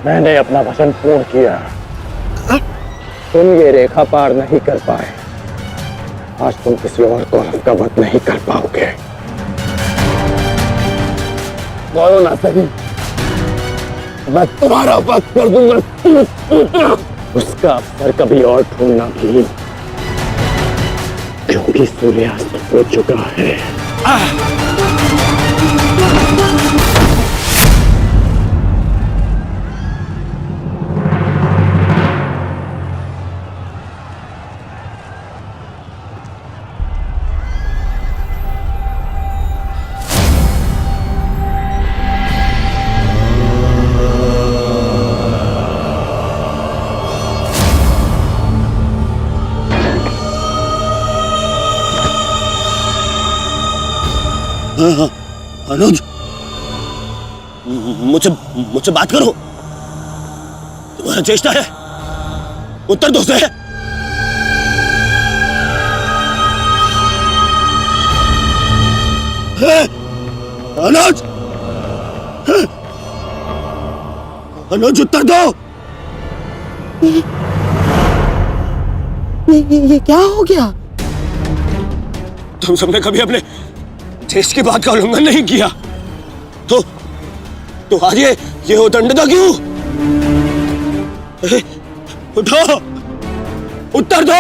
मैंने अपना वचन पूर्ण किया। तुम ये रेखा पार नहीं कर पाए, आज तुम किसी और को का वध नहीं कर पाओगे। बोलो ना सही, मैं तुम्हारा वध कर दूंगा। उसका अवसर कभी और ढूंढना भी, क्योंकि सूर्यास्त हो चुका है। अनुज, मुझसे बात करो। तुम्हारा चेष्टा है, उत्तर दो से। अनुज, अनुज उत्तर दो। ये क्या हो गया? तुम सबने कभी अपने देश की बात का उल्लंघन नहीं किया, तो आज ये उदंडता क्यों? उठो, उत्तर दो।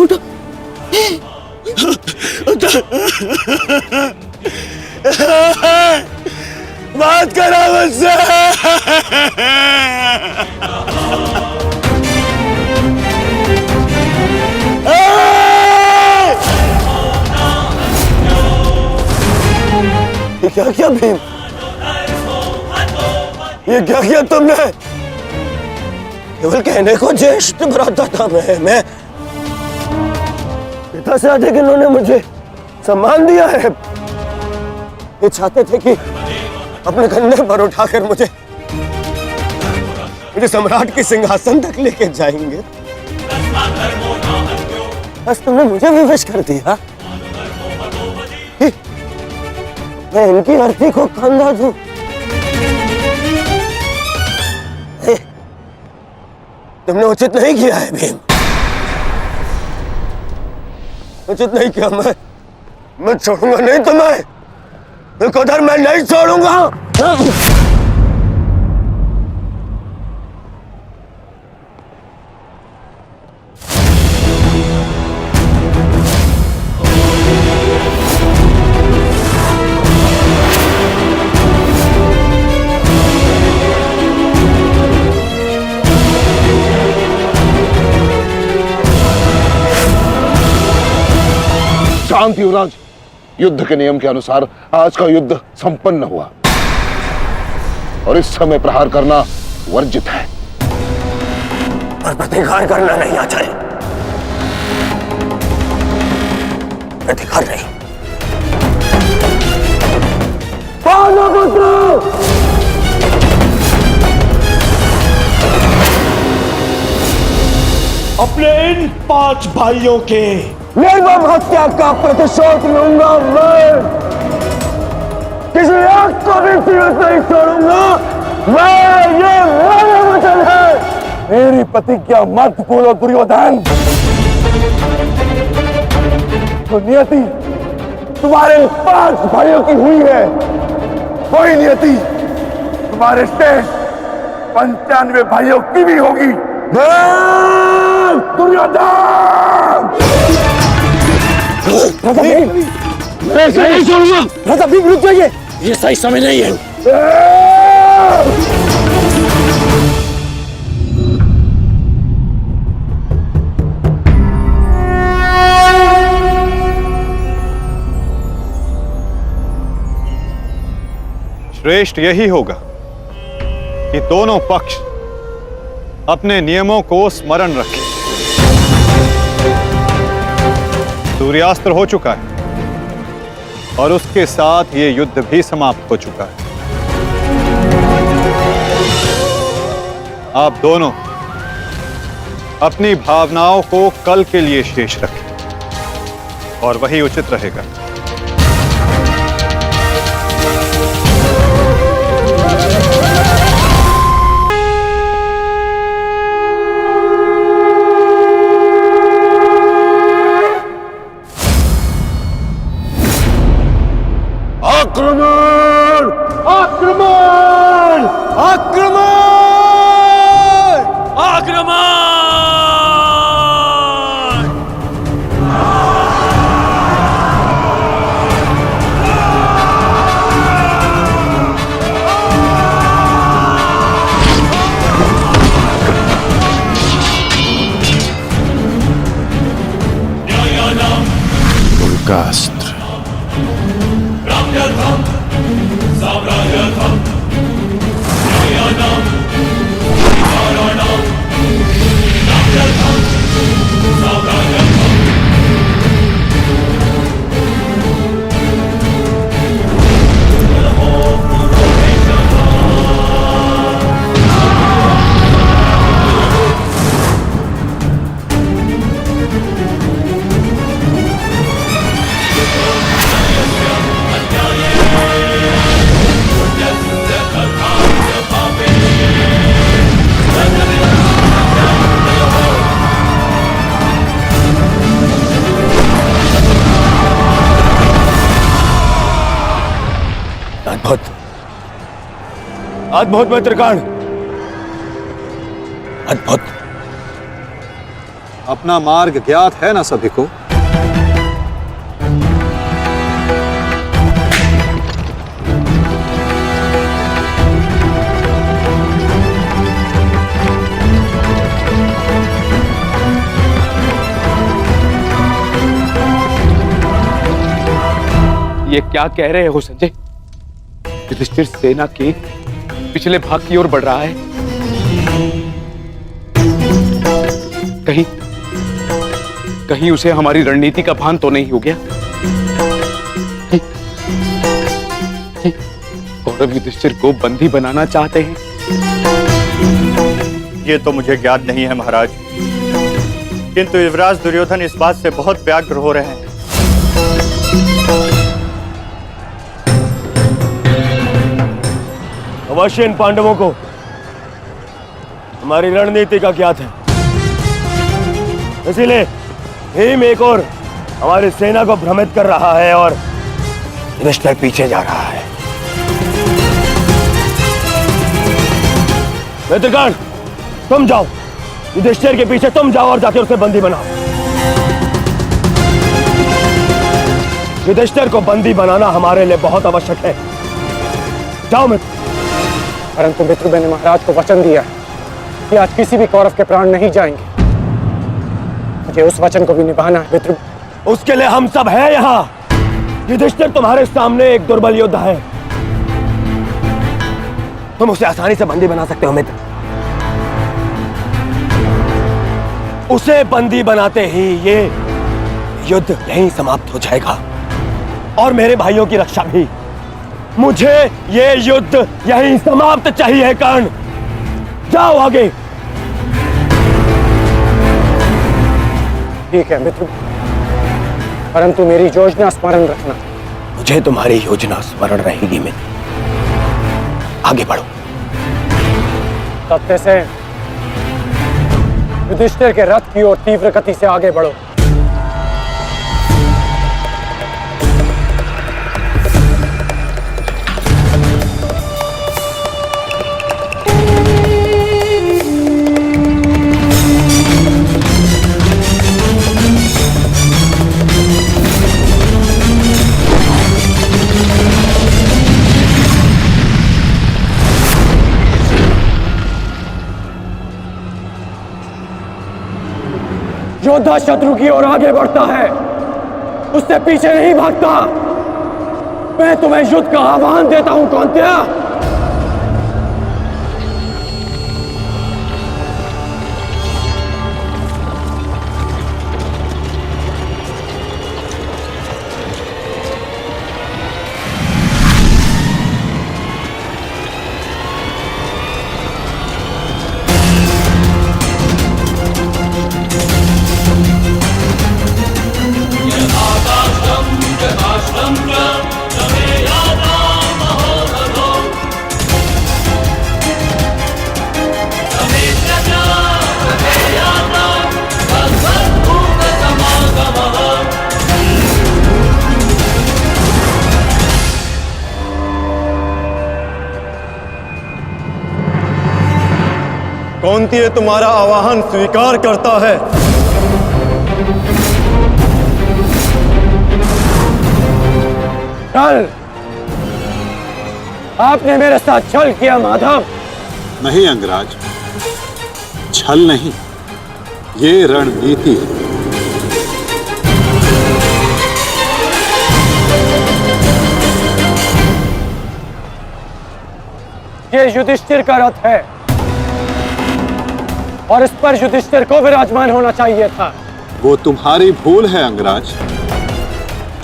उठो। बात करो मुझसे। क्या किया भीम? ये क्या किया तुमने? केवल कहने को ज्येष्ठ भ्राता था मैं पिता से अधिक इन्होंने मुझे सम्मान दिया है। ये चाहते थे कि अपने कंधे पर उठाकर मुझे सम्राट के सिंहासन तक लेके जाएंगे। बस तुमने मुझे विवश कर दिया। मैं इनकी अर्थी को कंधा दूं। तुमने उचित नहीं किया है भीम, उचित नहीं किया। मैं छोड़ूंगा नहीं तुम्हें, उधर मैं नहीं छोड़ूंगा। शांत युवराज, युद्ध के नियम के अनुसार आज का युद्ध संपन्न हुआ और इस समय प्रहार करना वर्जित है। पर प्रतिकार करना नहीं आचार्य, प्रतिकार नहीं। अपने इन 5 भाइयों के निर्मम हत्या का प्रतिशोध लूंगा मैं। किसी एक को भी जीवित नहीं छोड़ूंगा मैं, ये मेरा वचन है। मेरी प्रतिज्ञा मत भूलो दुर्योधन। तो नियति तुम्हारे 5 भाइयों की हुई है, कोई नियति तुम्हारे शेष 95 भाइयों की भी होगी। दुर्योधन! मैं इसे नहीं छोड़ूंगा। राजा भीम रुक जाइए, ये सही समय नहीं है। श्रेष्ठ यही होगा कि दोनों पक्ष अपने नियमों को स्मरण रखें। सूर्यास्त्र हो चुका है और उसके साथ ये युद्ध भी समाप्त हो चुका है। आप दोनों अपनी भावनाओं को कल के लिए शेष रखें और वही उचित रहेगा। आक्रमण! आक्रमण! आक्रमण! आक्रमण! उल्कास्त्र अद्भुत, अद्भुत मित्रगण, अद्भुत। अपना मार्ग ज्ञात है ना सभी को? ये क्या कह रहे हो संजय? युधिष्ठिर सेना के पिछले भाग की ओर बढ़ रहा है। कहीं उसे हमारी रणनीति का भान तो नहीं हो गया? कौरव युधिष्ठिर को बंदी बनाना चाहते हैं? ये तो मुझे ज्ञात नहीं है महाराज, किंतु युवराज दुर्योधन इस बात से बहुत व्यग्र हो रहे हैं। अवश्य इन पांडवों को हमारी रणनीति का ज्ञात है, इसीलिए भीम एक और हमारी सेना को भ्रमित कर रहा है और युधिष्ठिर पीछे जा रहा है। मित्रगण, तुम जाओ, युधिष्ठिर के पीछे तुम जाओ और जाकर उसे बंदी बनाओ। युधिष्ठिर को बंदी बनाना हमारे लिए बहुत आवश्यक है। जाओ मित्र। परंतु मित्र, मैंने महाराज को वचन दिया है कि आज किसी भी कौरव के प्राण नहीं जाएंगे। मुझे उस वचन को भी निभाना है मित्र। उसके लिए हम सब हैं यहाँ। युधिष्ठिर तुम्हारे सामने एक दुर्बल योद्धा है, तुम उसे आसानी से बंदी बना सकते हो मित्र। उसे बंदी बनाते ही ये युद्ध यहीं समाप्त हो जाएगा और मेरे भाइयों की रक्षा भी। मुझे ये युद्ध यहीं समाप्त चाहिए। कर्ण, जाओ आगे। ठीक है मित्र, परंतु मेरी योजना स्मरण रखना। मुझे तुम्हारी योजना स्मरण रहेगी मित्र। आगे बढ़ो। सत्य से युधिष्ठिर के रथ की ओर तीव्र गति से आगे बढ़ो। योद्धा शत्रु की ओर आगे बढ़ता है, उससे पीछे नहीं भागता। मैं तुम्हें युद्ध का आह्वान देता हूं कौंतेय। कौंतेय तुम्हारा आवाहन स्वीकार करता है। छल, आपने मेरे साथ छल किया माधव। नहीं अंगराज, छल नहीं, ये रणनीति है। ये युधिष्ठिर का रथ है और इस पर युधिष्ठिर को विराजमान होना चाहिए था। वो तुम्हारी भूल है अंगराज,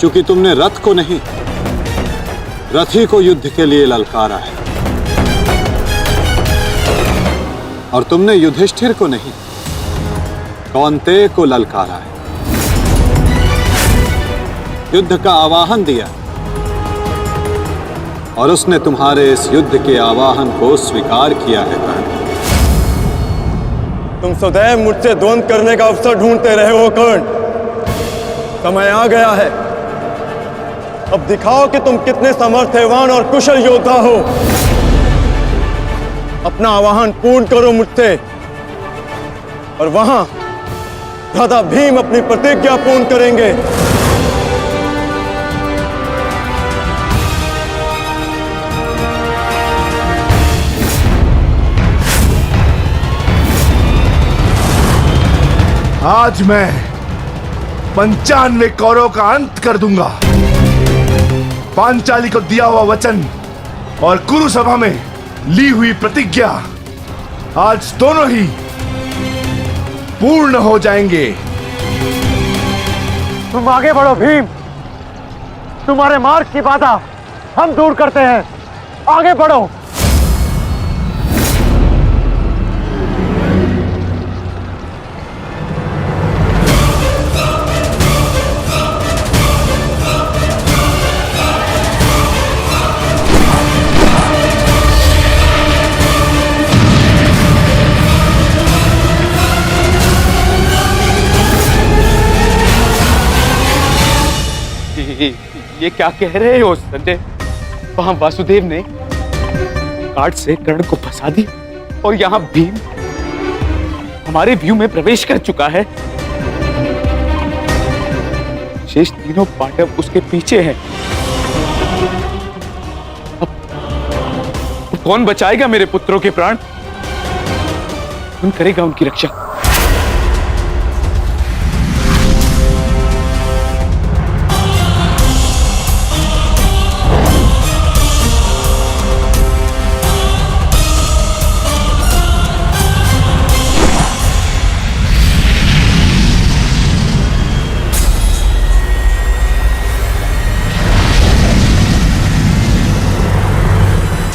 क्योंकि तुमने रथ को नहीं, रथी को युद्ध के लिए ललकारा है। और तुमने युधिष्ठिर को नहीं, कौंतेय को ललकारा है, युद्ध का आवाहन दिया और उसने तुम्हारे इस युद्ध के आवाहन को स्वीकार किया है कर्ण। तुम सदैव मुझसे द्वंद्व करने का अवसर ढूंढते रहे हो कर्ण। समय आ गया है, अब दिखाओ कि तुम कितने समर्थवान और कुशल योद्धा हो। अपना आवाहन पूर्ण करो मुझसे और वहां राधा भीम अपनी प्रतिज्ञा पूर्ण करेंगे। आज मैं 95 कौरवों का अंत कर दूंगा। पांचाली को दिया हुआ वचन और कुरु सभा में ली हुई प्रतिज्ञा आज दोनों ही पूर्ण हो जाएंगे। तुम आगे बढ़ो भीम, तुम्हारे मार्ग की बाधा हम दूर करते हैं। आगे बढ़ो। ये क्या कह रहे हो संजय? वहां वासुदेव ने काट से कर्ण को फंसा दी और यहाँ भीम हमारे व्यू में प्रवेश कर चुका है। शेष तीनों पांडव उसके पीछे हैं। अब कौन बचाएगा मेरे पुत्रों के प्राण? कौन करेगा उनकी रक्षा?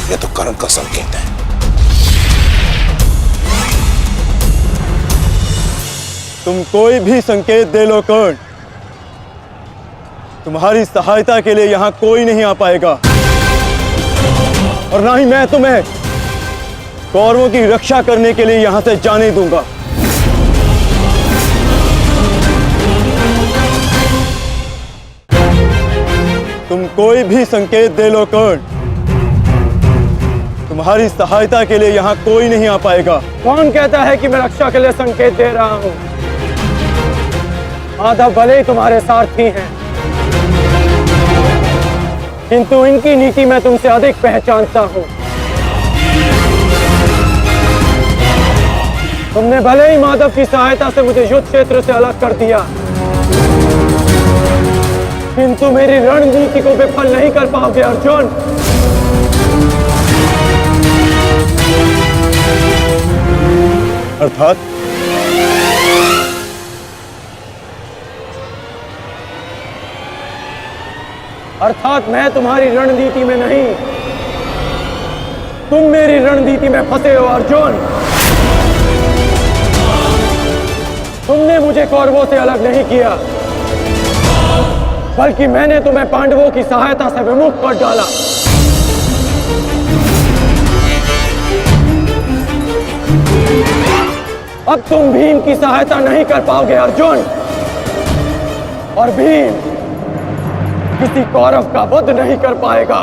ये तो कर्ण का संकेत है। तुम कोई भी संकेत दे लो कर्ण, तुम्हारी सहायता के लिए यहां कोई नहीं आ पाएगा और ना ही मैं तुम्हें कौरवों की रक्षा करने के लिए यहां से जाने दूंगा। तुम कोई भी संकेत दे लो कर्ण, तुम्हारी सहायता के लिए यहां कोई नहीं आ पाएगा। कौन कहता है कि मैं रक्षा के लिए संकेत दे रहा हूं? माधव भले ही तुम्हारे सारथी हैं, किंतु इनकी नीति मैं तुमसे अधिक पहचानता हूं। तुमने भले ही माधव की सहायता से मुझे युद्ध क्षेत्र से अलग कर दिया, किंतु मेरी रणनीति को विफल नहीं कर पाओगे अर्जुन। अर्थात मैं तुम्हारी रणनीति में नहीं, तुम मेरी रणनीति में फंसे हो अर्जुन। तुमने मुझे कौरवों से अलग नहीं किया, बल्कि मैंने तुम्हें पांडवों की सहायता से विमुख कर डाला। अब तुम भीम की सहायता नहीं कर पाओगे अर्जुन, और भीम किसी कौरव का वध नहीं कर पाएगा।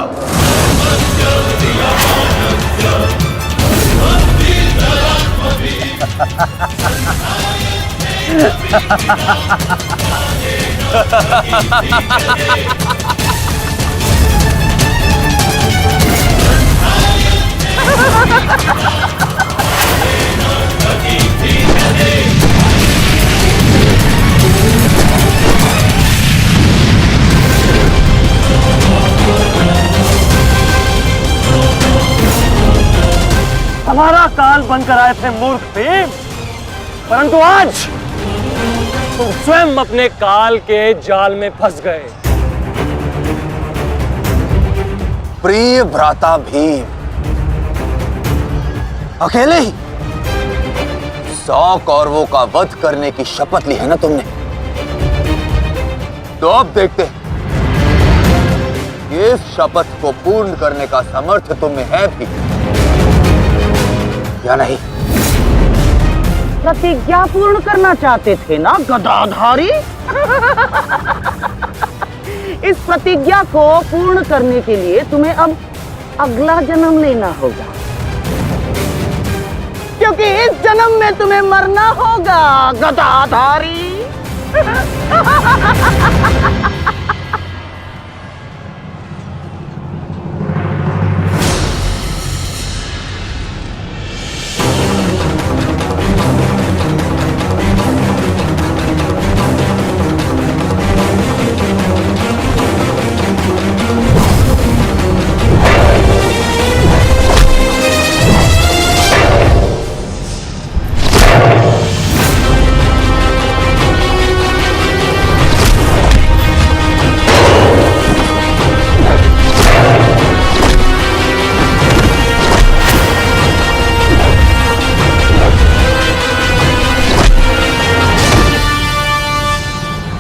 हमारा काल बनकर आए थे मूर्ख भीम, परंतु आज तुम स्वयं अपने काल के जाल में फंस गए। प्रिय भ्राता भीम, अकेले ही 100 कौरवों का वध करने की शपथ ली है ना तुमने? तो अब देखते हैं कि इस शपथ को पूर्ण करने का सामर्थ्य तुम में है भी या नहीं। प्रतिज्ञा पूर्ण करना चाहते थे ना गदाधारी? इस प्रतिज्ञा को पूर्ण करने के लिए तुम्हें अब अगला जन्म लेना होगा, क्योंकि इस जन्म में तुम्हें मरना होगा गदाधारी।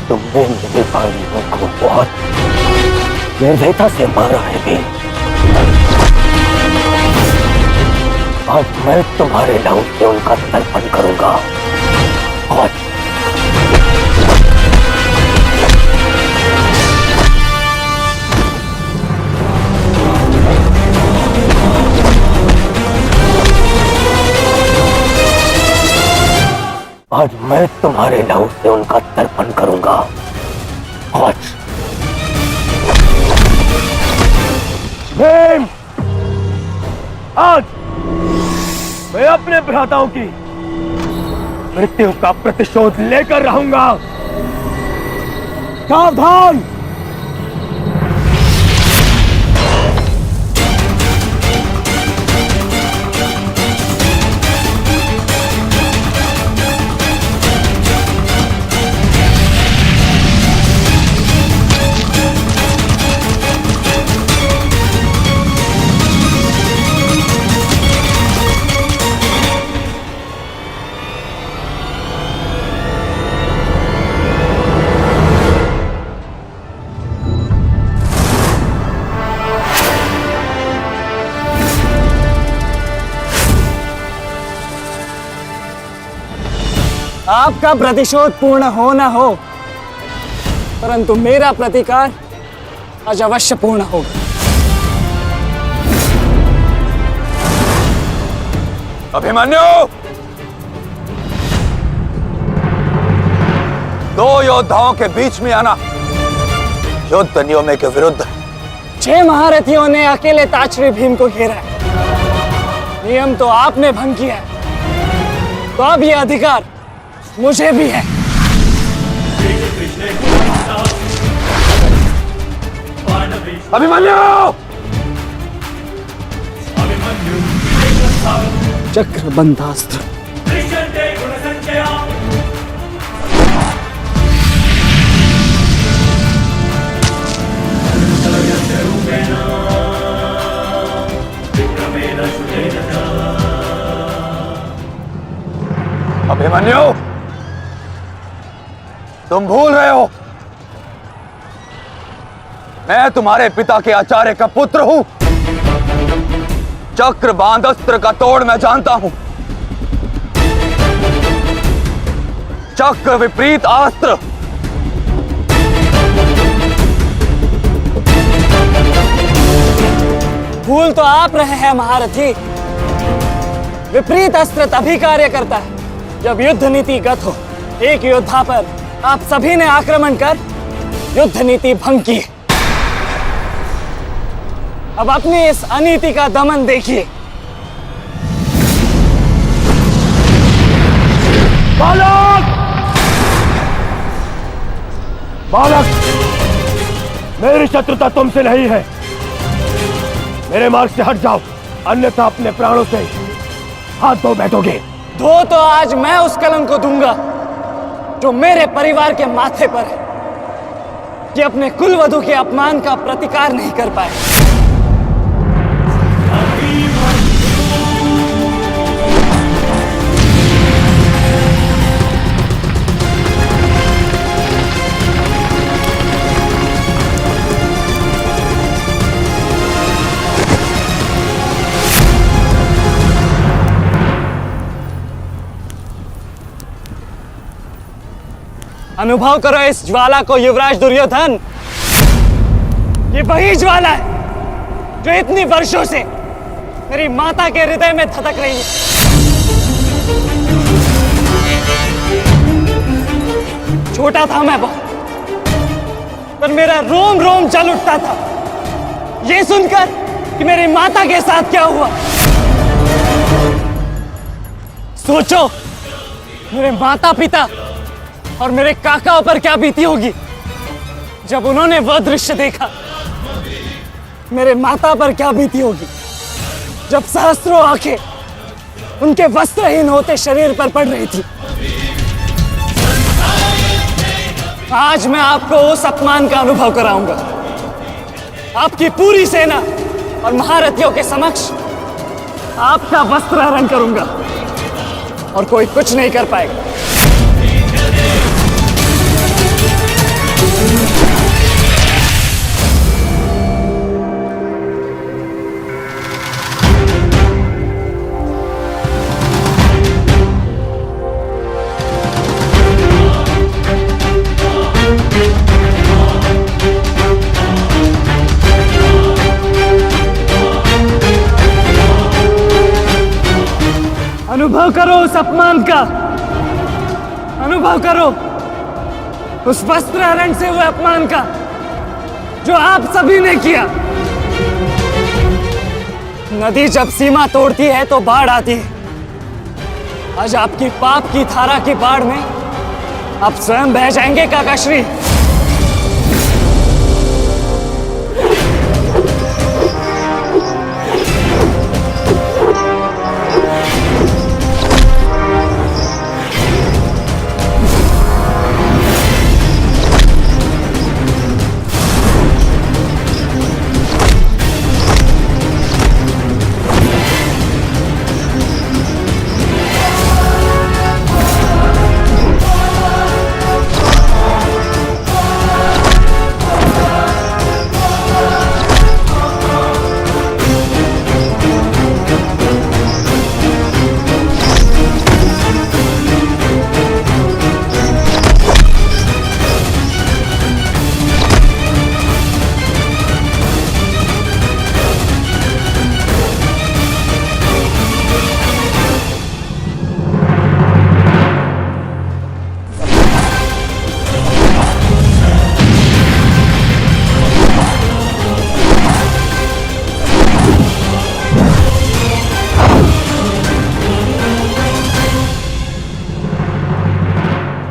तुमने मेरे भाइयों को बहुत निर्दयता से मारा है भीम। आज मैं तुम्हारे लहू से उनका तर्पण करूंगा। आज मैं तुम्हारे लहू से उनका तर्पण करूंगा। आज भीम, आज मैं अपने भ्राताओं की मृत्यु का प्रतिशोध लेकर रहूंगा। सावधान! आपका प्रतिशोध पूर्ण हो ना हो, परंतु मेरा प्रतिकार आज अवश्य पूर्ण होगा। अभिमन्यु, 2 योद्धाओं के बीच में आना युद्ध नियमों के विरुद्ध। 6 महारथियों ने अकेले ताचरी भीम को घेरा है। नियम तो आपने भंग किया है, तो अब यह अधिकार मुझे भी है। अभिमन्यु! चक्रबंधास्त्र। अभिमन्यु, तुम भूल रहे हो, मैं तुम्हारे पिता के आचार्य का पुत्र हूं। चक्रबांध अस्त्र का तोड़ मैं जानता हूं। चक्र विपरीत अस्त्र भूल तो आप रहे हैं महारथी। विपरीत अस्त्र तभी कार्य करता है जब युद्ध नीतिगत हो, एक योद्धा पर आप सभी ने आक्रमण कर युद्ध नीति भंग की। अब अपनी इस अनीति का दमन देखिए। बालक! बालक! मेरी शत्रुता तुमसे नहीं है। मेरे मार्ग से हट जाओ, अन्यथा अपने प्राणों से हाथ धो बैठोगे। धो तो आज मैं उस कलंक को दूंगा जो मेरे परिवार के माथे पर है, कि अपने कुलवधु के अपमान का प्रतिकार नहीं कर पाए। अनुभव करो इस ज्वाला को युवराज दुर्योधन। ये वही ज्वाला है जो इतनी वर्षों से मेरी माता के हृदय में धधक रही है। छोटा था मैं बहुत, पर मेरा रोम रोम जल उठता था ये सुनकर कि मेरी माता के साथ क्या हुआ। सोचो, मेरे माता पिता और मेरे काकाओं पर क्या बीती होगी जब उन्होंने वह दृश्य देखा। मेरे माता पर क्या बीती होगी जब सहस्त्रों आंखें उनके वस्त्रहीन होते शरीर पर पड़ रही थी। आज मैं आपको उस अपमान का अनुभव कराऊंगा। आपकी पूरी सेना और महारथियों के समक्ष आपका वस्त्र हरण करूंगा और कोई कुछ नहीं कर पाएगा। अनुभव करो उस अपमान का, अनुभव करो उस वस्त्र हरण से हुए अपमान का जो आप सभी ने किया। नदी जब सीमा तोड़ती है तो बाढ़ आती है। आज आपकी पाप की धारा की बाढ़ में आप स्वयं बह जाएंगे काकाश्री।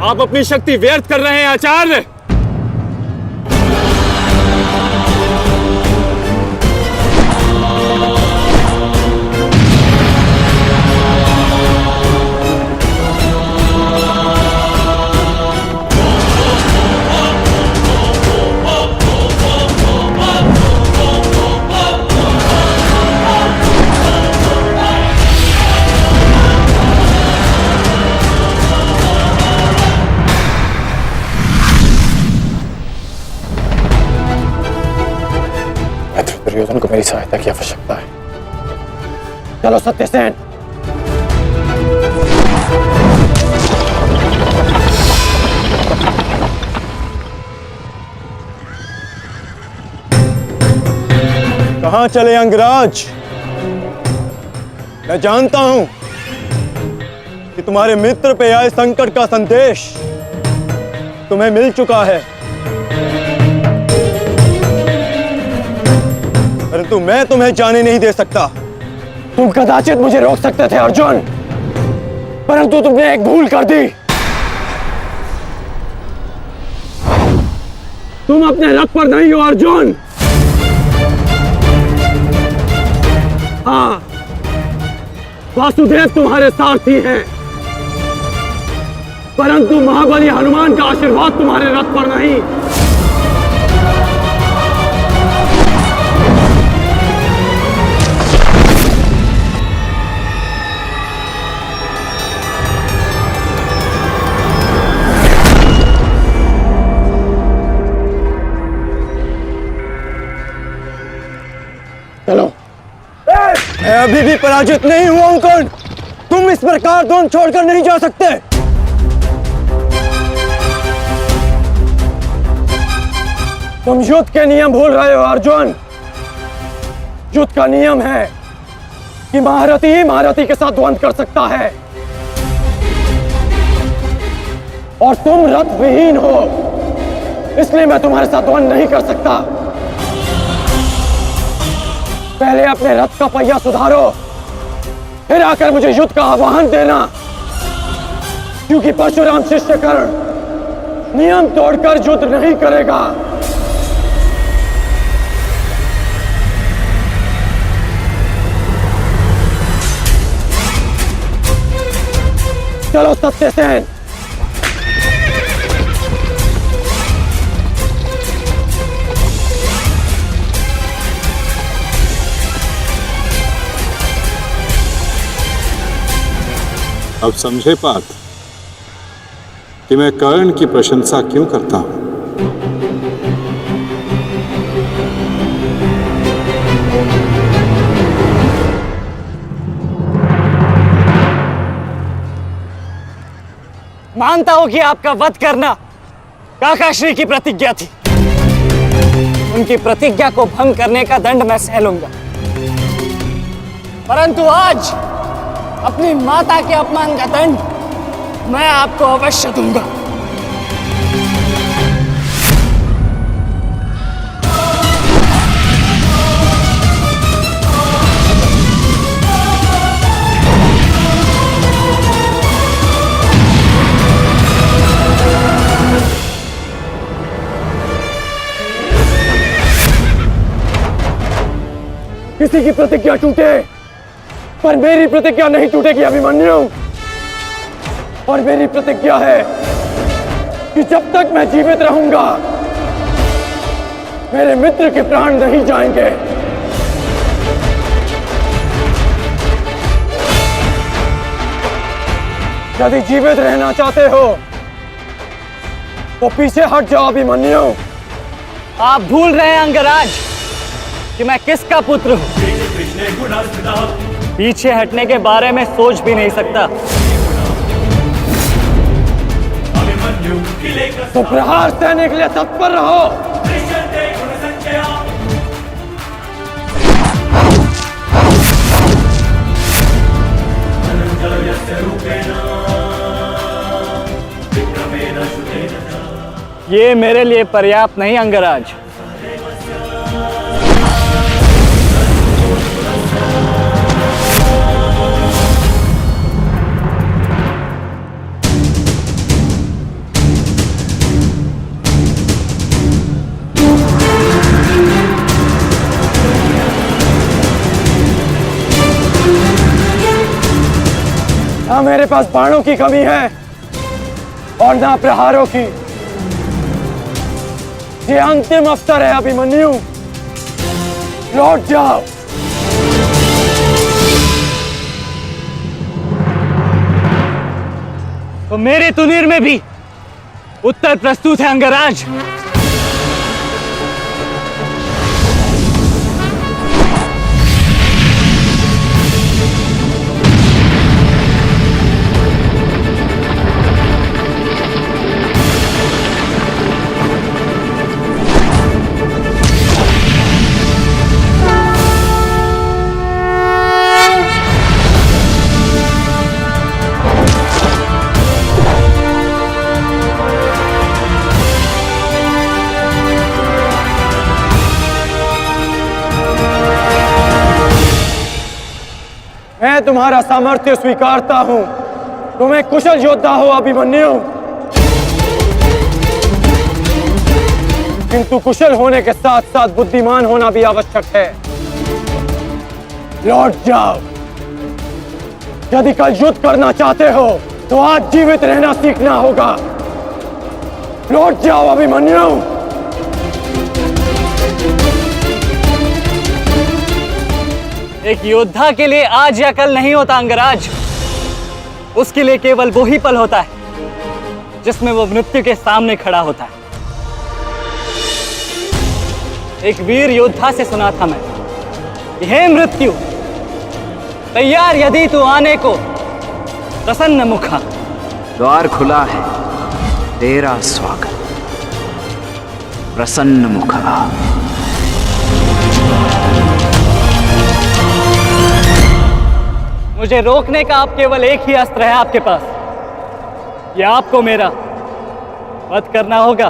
आप अपनी शक्ति व्यर्थ कर रहे हैं आचार्य। दुर्योधन को मेरी सहायता की आवश्यकता है। चलो सत्यसेन। कहां चले अंगराज? मैं जानता हूं कि कि तुम्हारे मित्र पे आए संकट का संदेश तुम्हें मिल चुका है, परंतु मैं तुम्हें जाने नहीं दे सकता। तुम कदाचित मुझे रोक सकते थे अर्जुन, परंतु तुमने एक भूल कर दी। तुम अपने रथ पर नहीं हो अर्जुन। हाँ, वासुदेव तुम्हारे सारथी हैं, परंतु महाबली हनुमान का आशीर्वाद तुम्हारे रथ पर नहीं। चलो, मैं अभी भी पराजित नहीं हुआ हूं कर्ण। तुम इस प्रकार द्रोण छोड़कर नहीं जा सकते। तुम युद्ध के नियम भूल रहे हो अर्जुन। युद्ध का नियम है कि महारथी ही महारथी के साथ द्वंद्व कर सकता है, और तुम रथ विहीन हो, इसलिए मैं तुम्हारे साथ द्वंद्व नहीं कर सकता। पहले अपने रथ का पहिया सुधारो, फिर आकर मुझे युद्ध का आह्वान देना, क्योंकि परशुराम शिष्य कर्ण नियम तोड़कर युद्ध नहीं करेगा। चलो सत्यसेन। अब समझे पार्थ कि मैं कर्ण की प्रशंसा क्यों करता हूं। मानता हूं कि आपका वध करना काकाश्री की प्रतिज्ञा थी। उनकी प्रतिज्ञा को भंग करने का दंड मैं सह लूंगा, परंतु आज अपनी माता के अपमान का दंड मैं आपको अवश्य दूंगा। किसी की प्रतिज्ञा टूटे, पर मेरी प्रतिज्ञा नहीं टूटेगी अभिमन्यु। और मेरी प्रतिज्ञा है कि जब तक मैं जीवित रहूंगा, मेरे मित्र के प्राण नहीं जाएंगे। यदि जीवित रहना चाहते हो तो पीछे हट जाओ अभिमन्यु। आप भूल रहे हैं अंगराज कि मैं किसका पुत्र हूं। पीछे हटने के बारे में सोच भी नहीं सकता। तो प्रहार सहने के लिए तत्पर रहो। ये मेरे लिए पर्याप्त नहीं अंगराज। ना मेरे पास बाणों की कमी है और ना प्रहारों की। ये अंतिम अवसर है अभिमन्यु, लौट जाओ। तो मेरे तुनीर में भी उत्तर प्रस्तुत है अंगराज। मैं तुम्हारा सामर्थ्य स्वीकारता हूं। तुम एक कुशल योद्धा हो अभिमन्यु, किंतु कुशल होने के साथ साथ बुद्धिमान होना भी आवश्यक है। लौट जाओ। यदि कल युद्ध करना चाहते हो तो आज जीवित रहना सीखना होगा। लौट जाओ अभिमन्यु। एक योद्धा के लिए आज या कल नहीं होता अंगराज। उसके लिए केवल वो ही पल होता है जिसमें वो मृत्यु के सामने खड़ा होता है। एक वीर योद्धा से सुना था मैं, हे मृत्यु, तैयार यदि तू आने को, प्रसन्न मुखा। द्वार खुला है, तेरा स्वागत, प्रसन्न मुखा। मुझे रोकने का अब केवल एक ही अस्त्र है आपके पास। यह आपको मेरा वध करना होगा।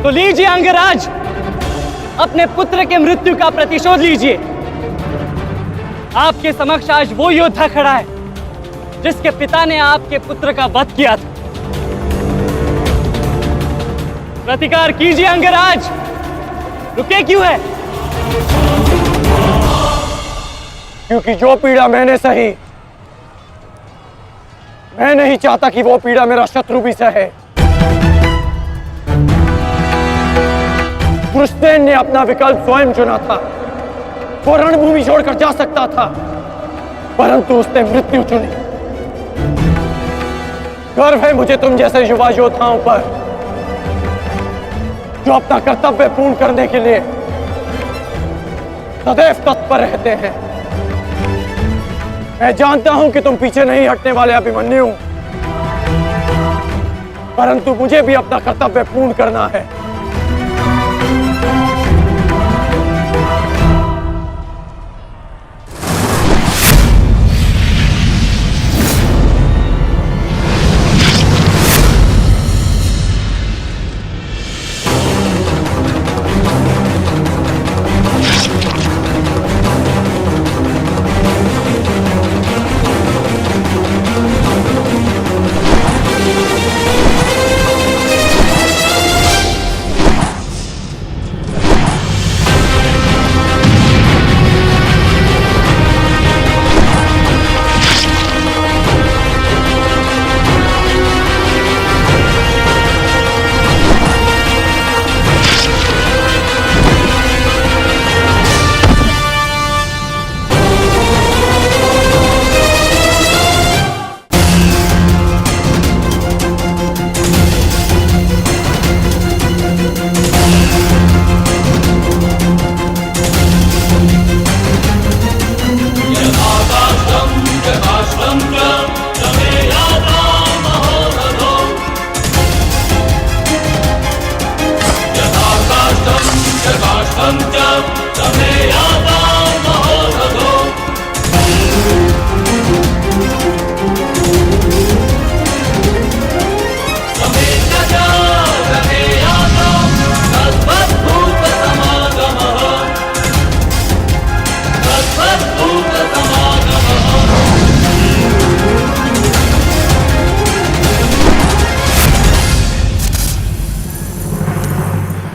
तो लीजिए अंगराज, अपने पुत्र के मृत्यु का प्रतिशोध लीजिए। आपके समक्ष आज वो योद्धा खड़ा है जिसके पिता ने आपके पुत्र का वध किया था। प्रतिकार कीजिए अंगराज, रुके क्यों है? क्योंकि जो पीड़ा मैंने सही, मैं नहीं चाहता कि वो पीड़ा मेरा शत्रु भी सहे। कृष्ण ने अपना विकल्प स्वयं चुना था। वो रणभूमि छोड़कर जा सकता था, परंतु उसने मृत्यु चुनी। गर्व है मुझे तुम जैसे युवा योद्धाओं पर, जो अपना कर्तव्य पूर्ण करने के लिए सदैव तत्पर रहते हैं। मैं जानता हूं कि तुम पीछे नहीं हटने वाले अभिमन्यु, परंतु मुझे भी अपना कर्तव्य पूर्ण करना है।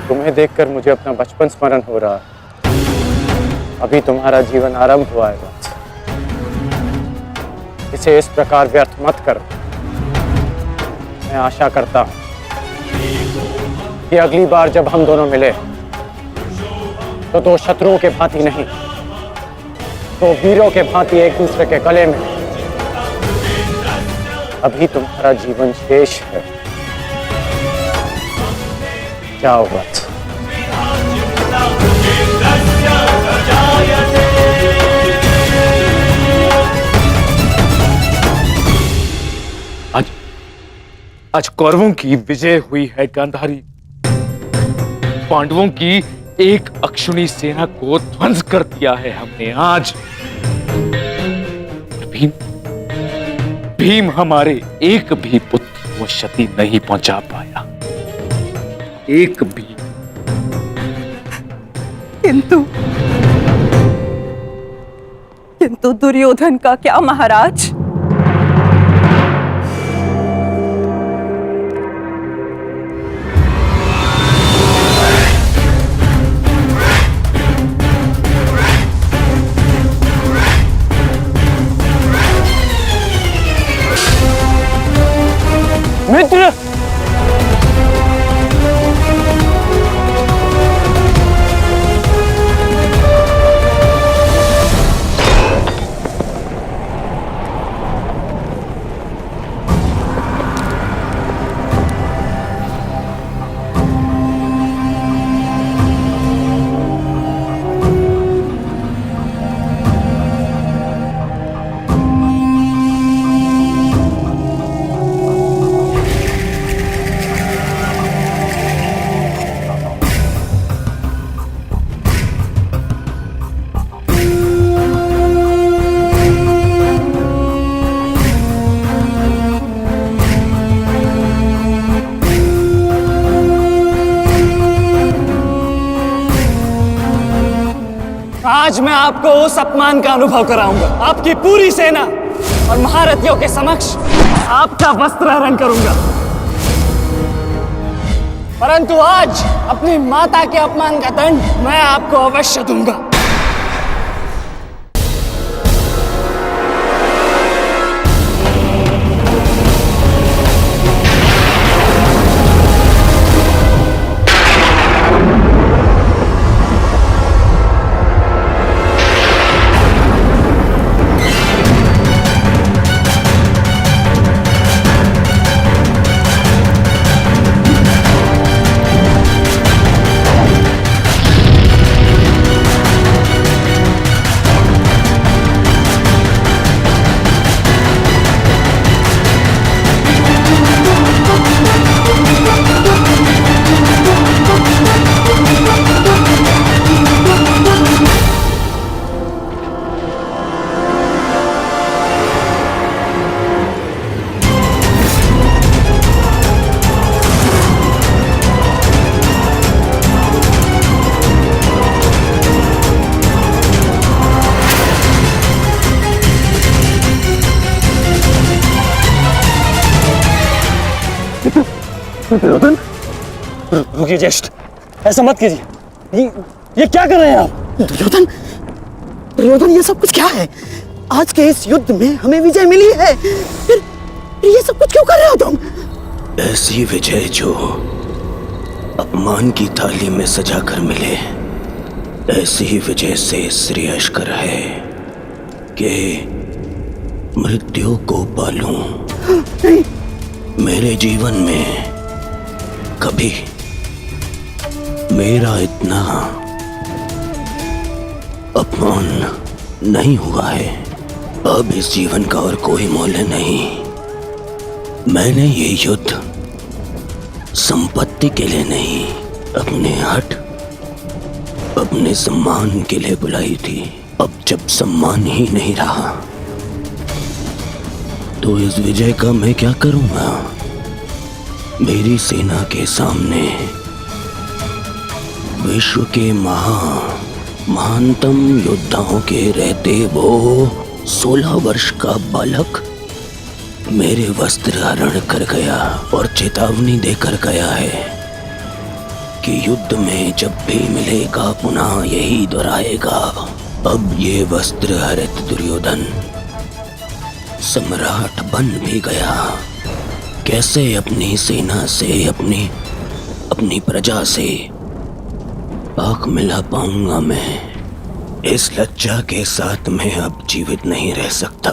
तुम्हें देखकर मुझे अपना बचपन स्मरण हो रहा है। अभी तुम्हारा जीवन आरंभ हुआ है बस। इसे इस प्रकार व्यर्थ मत करो। मैं आशा करता हूं कि अगली बार जब हम दोनों मिले तो दो शत्रुओं के भांति नहीं, तो वीरों के भांति एक दूसरे के गले में। अभी तुम्हारा जीवन शेष है। जाओ बस। आज कौरवों की विजय हुई है गांधारी। पांडवों की एक अक्षुणी सेना को ध्वंस कर दिया है हमने आज। भीम हमारे एक भी पुत्र को क्षति नहीं पहुंचा पाया, एक भी। दुर्योधन का क्या महाराज? मित्र, आज मैं आपको उस अपमान का अनुभव कराऊंगा। आपकी पूरी सेना और महारथियों के समक्ष आपका वस्त्र हरण करूंगा। परंतु आज अपनी माता के अपमान का दंड मैं आपको अवश्य दूंगा। दुर्योधन, रुकिए ज्येष्ठ, ऐसा मत कीजिए। ये क्या कर रहे हैं आप? दुर्योधन, दुर्योधन, ये सब कुछ क्या है? आज के इस युद्ध में हमें विजय मिली है, फिर ये सब कुछ क्यों कर रहे हो तुम? ऐसी विजय जो अपमान की थाली में सजा कर मिले, ऐसी ही विजय से श्रेयस्कर है कि मृत्यु को पालूं। मेरे जीवन में कभी मेरा इतना अपमान नहीं हुआ है। अब इस जीवन का और कोई मूल्य नहीं। मैंने ये युद्ध संपत्ति के लिए नहीं, अपने हट, अपने सम्मान के लिए बुलाई थी। अब जब सम्मान ही नहीं रहा तो इस विजय का मैं क्या करूंगा? मेरी सेना के सामने विश्व के महानतम योद्धाओं के रहते वो 16 वर्ष का बालक मेरे वस्त्र हरण कर गया और चेतावनी देकर गया है कि युद्ध में जब भी मिलेगा पुनः यही दोहराएगा। अब ये वस्त्र हरित दुर्योधन सम्राट बन भी गया। कैसे अपनी सेना से, अपनी प्रजा से आंख मिला पाऊंगा मैं? इस लज्जा के साथ मैं अब जीवित नहीं रह सकता।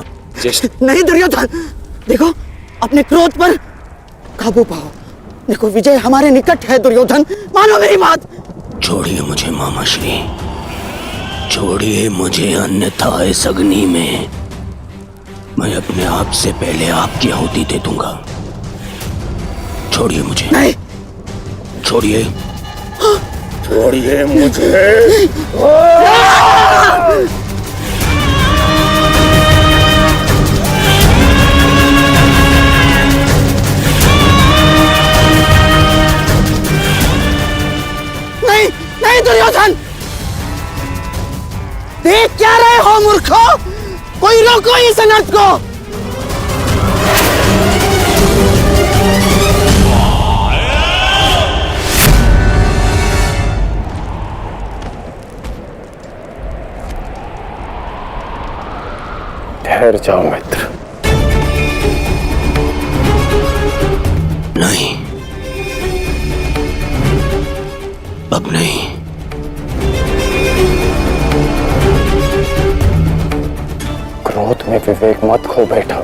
नहीं दुर्योधन, देखो अपने क्रोध पर काबू पाओ। देखो विजय हमारे निकट है दुर्योधन, मानो मेरी बात। छोड़िए मुझे मामाश्री, छोड़िए मुझे, अन्यथा इस अग्नि में मैं अपने आप से पहले आपकी आहुति दे दूंगा। छोड़िए मुझे। नहीं, छोड़िए, छोड़िए मुझे। नहीं नहीं दुर्योधन, देख क्या रहे हो मूर्खों? कोई रोको इस अनर्थ को। ठहर जाओ मित्र। नहीं, अब नहीं। क्रोध में विवेक मत खो बैठा।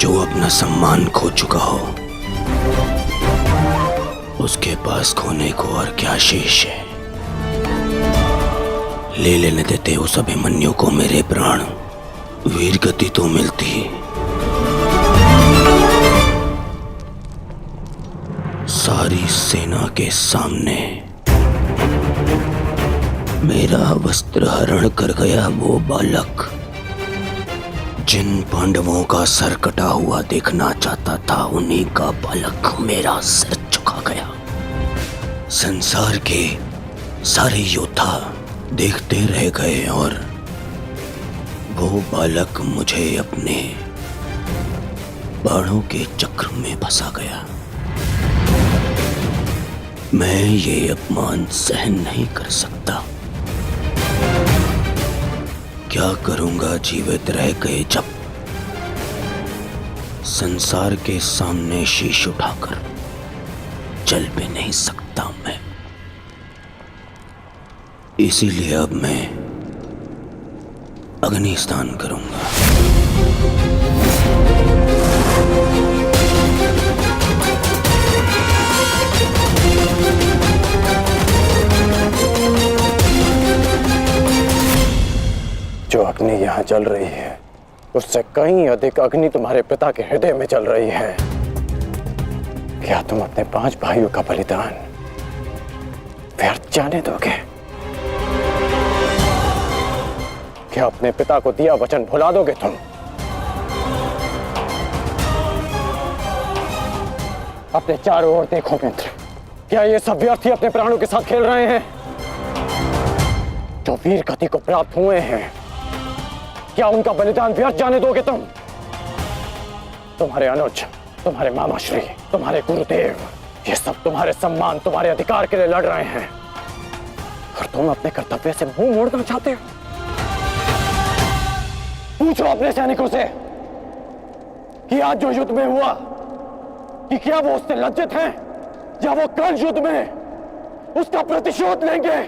जो अपना सम्मान खो चुका हो उसके पास खोने को और क्या शेष है। ले लेने देते उस अभिमन्यु को मेरे प्राण, वीर गति तो मिलती। सारी सेना के सामने मेरा वस्त्र हरण कर गया वो बालक, जिन पांडवों का सर कटा हुआ देखना चाहता था उन्हीं का बालक मेरा सिर झुका गया। संसार के सारे योद्धा देखते रह गए और वो बालक मुझे अपने बाणों के चक्र में फंसा गया। मैं ये अपमान सहन नहीं कर सकता। क्या करूंगा जीवित रह गए जब संसार के सामने शीश उठाकर चल भी नहीं सकता मैं। इसीलिए अब मैं अग्नि स्नान करूंगा। जो अग्नि यहाँ जल रही है उससे कहीं अधिक अग्नि तुम्हारे पिता के हृदय में जल रही है। क्या तुम अपने 5 भाइयों का बलिदान व्यर्थ जाने दोगे? क्या अपने पिता को दिया वचन भुला दोगे तुम? अपने चारों ओर देखो मित्र, क्या ये सब व्यर्थी अपने प्राणों के साथ खेल रहे हैं? जो वीर गति को प्राप्त हुए हैं, क्या उनका बलिदान व्यर्थ जाने दोगे तुम? तुम्हारे अनुज, तुम्हारे मामाश्री, तुम्हारे गुरुदेव, ये सब तुम्हारे सम्मान, तुम्हारे अधिकार के लिए लड़ रहे हैं और तुम अपने कर्तव्य से मुंह मोड़ना चाहते हो। पूछो अपने सैनिकों से कि आज जो युद्ध में हुआ कि क्या वो उससे लज्जित हैं या वो कल युद्ध में उसका प्रतिशोध लेंगे?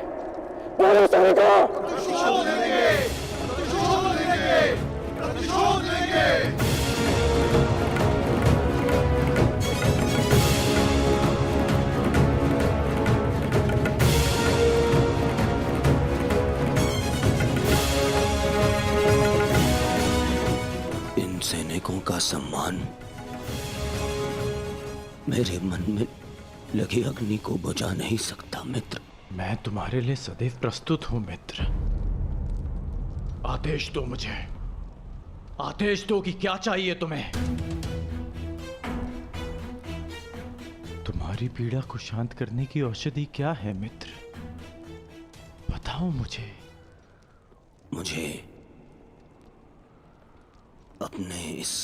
बोलो सैनिकों, प्रतिशोध लेंगे, प्रतिशोध लेंगे, प्रतिशोध लेंगे। इन सैनिकों का सम्मान मेरे मन में लगी अग्नि को बुझा नहीं सकता मित्र। मैं तुम्हारे लिए सदैव प्रस्तुत हूं मित्र। आदेश दो मुझे, आदेश दो कि क्या चाहिए तुम्हें। तुम्हारी पीड़ा को शांत करने की औषधि क्या है मित्र? बताओ मुझे। मुझे अपने इस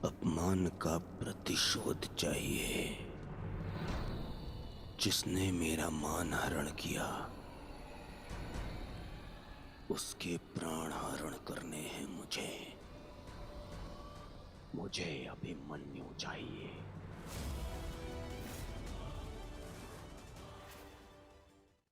अपमान का प्रतिशोध चाहिए। जिसने मेरा मान हरण किया उसके प्राण हरण करने हैं मुझे। मुझे अभिमन्यु चाहिए।